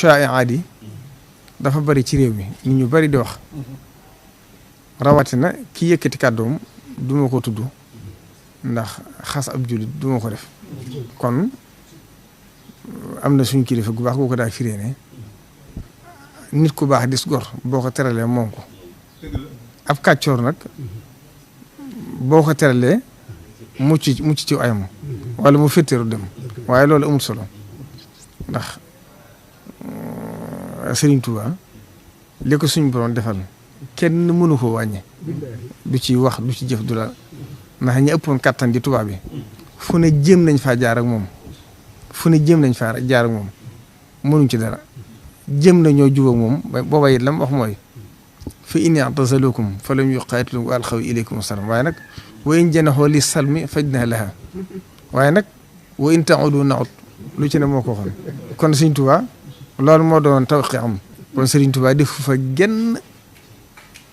chai'at yi dafa bari ci réew mi nit ñu bari di wax rawatina ki yëkkati kàddoom duma ko tudd ndax xas ab jullit duma ko def kon am na suñu kilifa gu baax gu ko daa firee ne nit ku baax dis gor boo ko teralee moom ko ab kàccoor nag boo ko teralee mucc ci ayam wala mu féttéeru dem waaye loolu amul solo ndax Serigne Touba li ko suñu borom defal kenn mënu ko wàññi du ci wax du ci jëf du la ndax ñi ëppoon kattan di Touba bi fu ne jéem nañ faa jaar ak moom mënuñ ci dara jéem nañoo jubóog moom booba it lam wax mooy fa in i'tazalukum fa lam yuqaatilukum wa alxaw ilaykum salaam waaye nag wa in janaxoo li salmi fajnah laha waaye nag wa in ta'udu na'ud lu ci ne moo ko waxoon kon Serigne Touba loolu moo doon tawqi am kon Serigne Touba def fa genn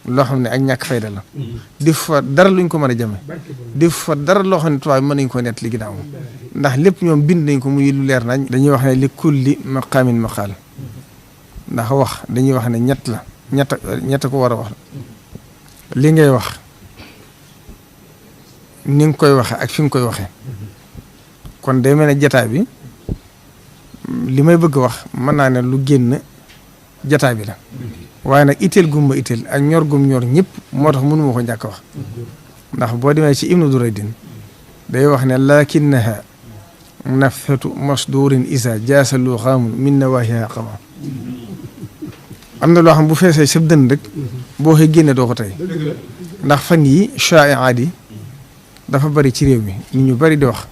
loo xam ne ak ñàkk fayda la def fa dara luñ ko mën a jame def fa dara loo xam ne Touba bi mën nañ ko nett li ginnaaw ndax lépp ñoom bind nañ ko muy lu leer nañ dañuy wax ne li kulli maqaamin maqaal ndax wax dañuy wax ne ñett ko war a wax li ngay wax ni nga koy waxe ak fi nga koy waxe kon day mel ne jataay bi li may bëgg a wax mën naa ne lu génn jataay bi la waaye nag itteel gumba itteel ak ñor gum ñor ñëpp moo tax mënuma ko njàkk wax ndax boo demee ci Ibnu Duraydin day wax ne lakinnaha nafhatu masdurin isa jaasalu xaamun min nawahiha qama am na loo xam bu feesee sab dënn rek boo xëy génne doo ko tey ndax fan yi chai'at yi dafa bari ci réew mi nit ñu bari di wax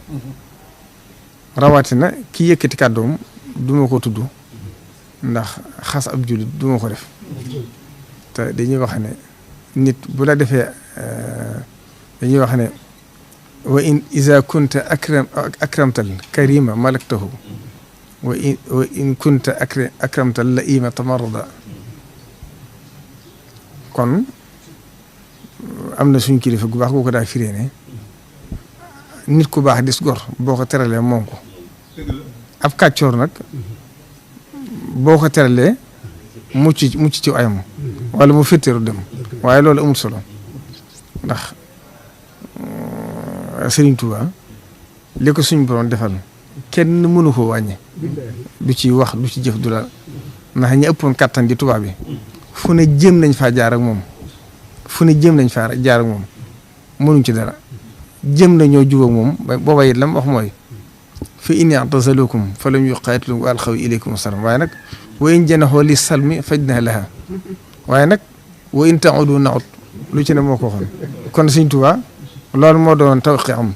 rawatina ki yëkkati kàddoom duma ko tudd ndax xas ab jullit duma ko def te dañuy wax ne nit bu la defee dañuy wax ne wa in iza kunta akramtal karima malaktahu wa in kunta akramtal laima tamarrada kon am na suñu kilifa gu baax gu ko daa firee ne nit ku baax dis gor boo ko teralee moom ko ab kàccoor nag boo ko teralee mucc ci ayam wala mu féttéeru dem waaye loolu amul solo ndax Serigne Touba li ko suñu borom defal kenn mënu ko wàññi du ci wax du ci jëf du la ndax ñi ëppoon kattan di Touba bi fu ne jéem nañ faa jaar ak moom mënuñ ci dara jéem nañoo jubóog moom booba it lam wax mooy fa in i'tazalukum fa lam yuqaatilukum wa alxaw ilaykum salaam waaye nag wa in janaxoo li salmi fajnah laha waaye nag wa in ta'udu na'ud lu ci ne moo ko waxoon kon Serigne Touba loolu moo doon tawqi am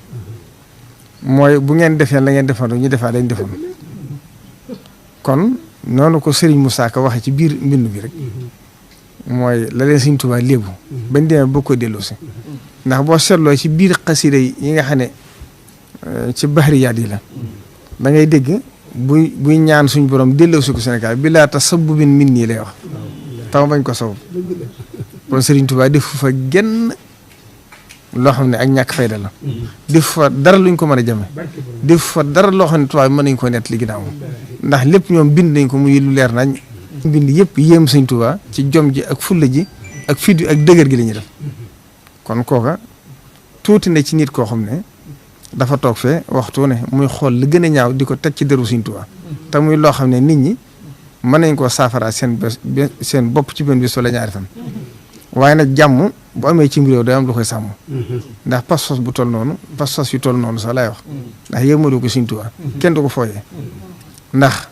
mooy bu ngeen defee la ngeen defoon ñu defaat lañ defoon kon noonu ko Serigne Moussa Ka waxe ci biir mbind bi rek mooy la leen Serigne Touba léebu bañ demee boo ko delloosi ndax boo seetloo ci biir xasida yi nga xam ne ci bahriyaat yi la da ngay dégg buy ñaan suñu borom delloosi ko Sénégal bi laa tasabbubin min nii lay wax taw bañ ko sabab kon Serigne Touba def fa genn loo xam ne ak ñàkk fayda la def fa dara luñ ko mën a jame def fa dara loo xam ne Touba bi mën nañ ko nett li ginnaaw ndax lépp ñoom bind nañ ko muy lu leer nañ bind yëpp yéem Serigne Touba ci jom ji ak fulla ji ak fit ak dëgër gi la ñuy def kon kooka tuuti na ci nit koo xam ne dafa toog fee waxtu ne muy xool li gën a ñaaw di ko teg ci deru Serigne Touba te muy loo xam ne nit ñi mën nañ koo saafara seen bopp ci benn bis wala ñaari fan waaye nag jàmm bu amee ci réew day am lu koy sàmm ndax pas-pas yu toll noonu sax laay wax ndax yëmmalu ko Serigne Touba kenn du ko fooyee ndax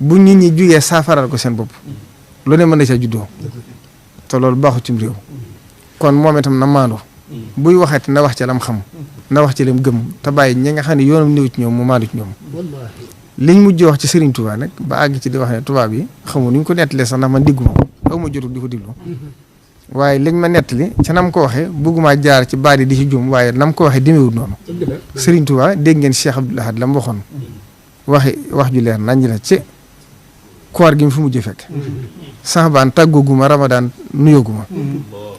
bu nit ñi jugee saafaral ko seen bopp lu ne mën na ca juddoo te loolu baaxu ci réew kon moom itam na maandu buy waxati na wax ci lam xam na wax ci lam gëm te bàyyi ñi nga xam ne yoonam néew ci ñoom mu maandu ci ñoom liñ mujj wax ci Serigne Touba nag ba àgg ci di wax ne Touba bi xamul nu ñu ko nettalee sax ndax man digguma ko aw ma jotul di ko diglu waaye liñ ma nettali ca nam ko waxee bëgguma jaar ci baat yi di ci jum waaye nam ko waxee demeewul noonu Serigne Touba dégg ngeen Cheikh Abdoul Ahad la mu waxoon wax ju leer nañ la ci koor gi mu fi mujj fekk Saxbaan tàggooguma Ramadan nuyooguma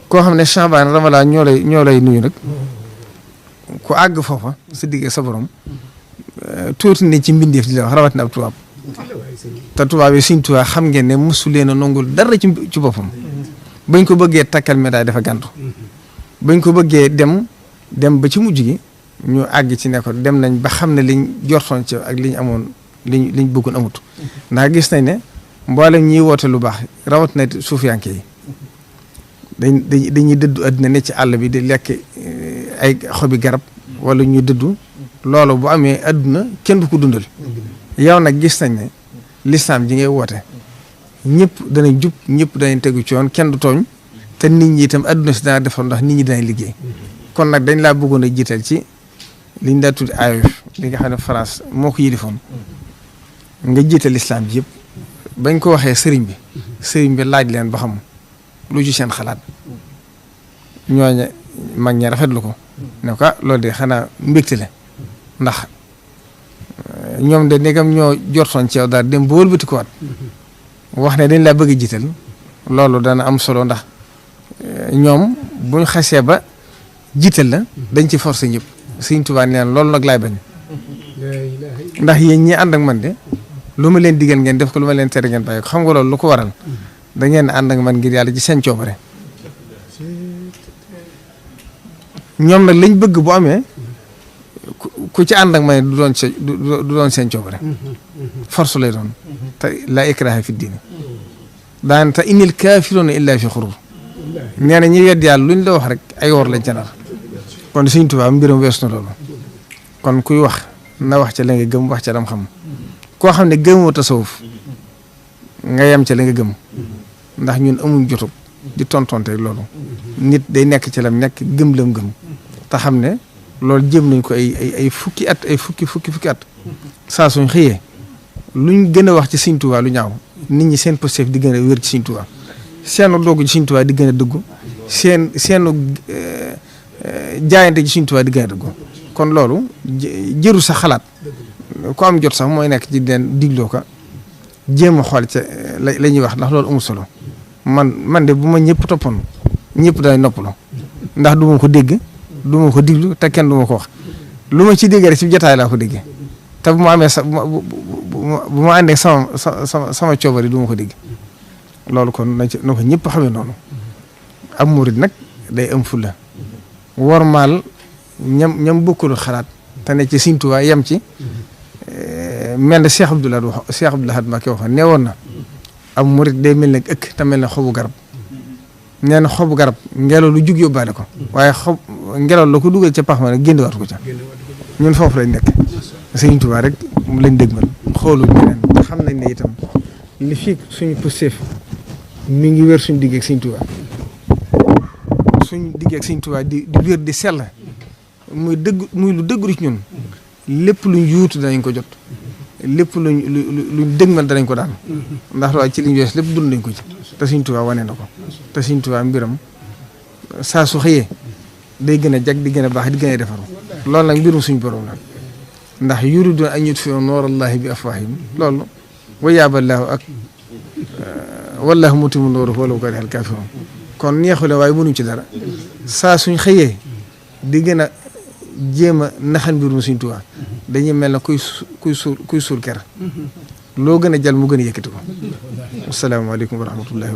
koo xam ne Saxbaan Ramadan ñoo lay nuyu nag ku àgg foofa sa digg sa borom tuuti ne ci mbindeef di la wax rawatina ab tubaab te tubaab yi Sëriñ Tuubaa xam ngeen ne mosu leen a nangul dara ci boppam bañ ko bëggee takkal médaille dafa gàntu bañ ko bëggee dem ba ci mujj gi ñu àgg ci ne ko dem nañ ba xam ne liñ jortoon ci ak liñ amoon liñ bëggoon amut ndax gis nañ ne mboolem ñiy woote lu baax rawat na suufiyanke yi dañuy dëddu àddina ne ci àll bi di lekk ay xobi garab wala ñu dëddu loolu bu amee àdduna kenn du ko dundal yow nag gis nañ ne lislaam ji ngay woote ñëpp danañ jub ñëpp danañ tegu ci yoon kenn du tooñ te nit ñi itam àdduna si dana defar ndax nit ñi danañ liggéey kon nag dañ laa bëggoon a jiital ci liñ daa tudd AOF li nga xam ne France moo ko yilifoon nga jiital lislaam ji yëpp bañ ko waxee sëriñ bi laaj leen ba xam lu ci seen xalaat ñooñu mag ñi rafetlu ko ne ko loolu de xanaa mbégte la ndax ñoom de ndegam ñoo jortoon ci yow daal dem ba wëlbati ko waat wax ne dañ laa bëgg a jiital loolu dana am solo ndax ñoom buñ xasee ba jiital la dañ ci forcé ñëpp Sëriñ Tuubaa neen loolu nag laay bañ ndax yéen ñi ànd ak man de lu ma leen digal ngeen def ko lu ma leen tere ngeen bàyyi ko xam nga loolu lu ko waral da ngeen ànd ak man ngir yàlla ci seen coobare ñoom nag lañ bëgg bu amee ku ci ànd ak man du doon seen coobare force lay doon te laa ikraha fi diine daan te innil kaafiruuna illaa fi xurur nee na ñi wedd yàlla luñ la wax rek ay wor lañ ca nar kon Sëriñ Tuubaa mbiram wees na loolu kon kuy wax na wax ca la nga gëm wax ca lam xam koo xam ne gëmoo tasawuf nga yem ca la nga gëm ndax ñun amuñ jotug di tontonte loolu nit day nekk ci lam nekk gëm lam gëm te xam ne loolu jëm nañ ko ay fukki at ay fukki at saa suñ xëyee luñ gën a wax ci Sëriñ Tuubaa lu ñaaw nit ñi seen positif di gën a wér ci Sëriñ Tuubaa seenu doogu ci Sëriñ Tuubaa di gën a dëggu seenu jaayante ci Sëriñ Tuubaa di gën a dëggu kon loolu jëru sa xalaat ku am jot sax mooy nekk ci den digloo ko jéem a xool ca la ñuy wax ndax loolu amul solo man de bu ma ñëpp toppoon ñëpp day noppalu ndax du ma ko dégg du ma ko diglu te kenn du ma ko wax lu ma ci dégg rek ci jotaay laa ko déggee te bu ma amee bu ma àndee sama coobari du ma ko dégg loolu kon na ko ñëpp xamee noonu am murid nag day am fulla wormaal ñam bokkul xalaat te ne ci Sëriñ Tuubaa yem ci mel ne Cheikh Abdoul Ahad Mbacké waxoon nee woon na am murid day mel ne ëkk te mel ne xobu garab nee na xobu garab ngelaw lu jug yóbbaale ko waaye ngelaw la ko dugal ca pax ma ne génn waat ko ca ñun foofu lañ nekk Sëriñ Tuubaa rek mu lañ dëgmal xoolu ñeneen te xam nañ ne itam li fii suñu positif mi ngi wér suñu digg ak Sëriñ Tuubaa suñu digg ak Sëriñ Tuubaa di wér di sell muy lu dëggu ci ñun lépp luñ yuutu danañ ko jot lépp luñ dëgmal danañ ko daan ndax waaye ci liñ wees lépp dund nañ ko ci te Sëriñ Tuubaa wane na ko te Sëriñ Tuubaa mbiram saa su xëyee day gën a jag di gën a baax di gën a defaru loolu nag mbirum suñu borom la ndax yuriduuna an yutfi'u nuurallaahi bi afwaahihim loolu wa yaaballaahu ak wallaahu mutimmu nuurihi walaw karihal kaafiruun kon neexule waaye mënuñ ci dara saa suñ xëyee di gën a jéem a naxal mbirum Sëriñ Tuubaa dañuy mel ne kuy suul ker loo gën a jàll mu gën a yëkkati ko asalaamaaleykum wa rahmatullahi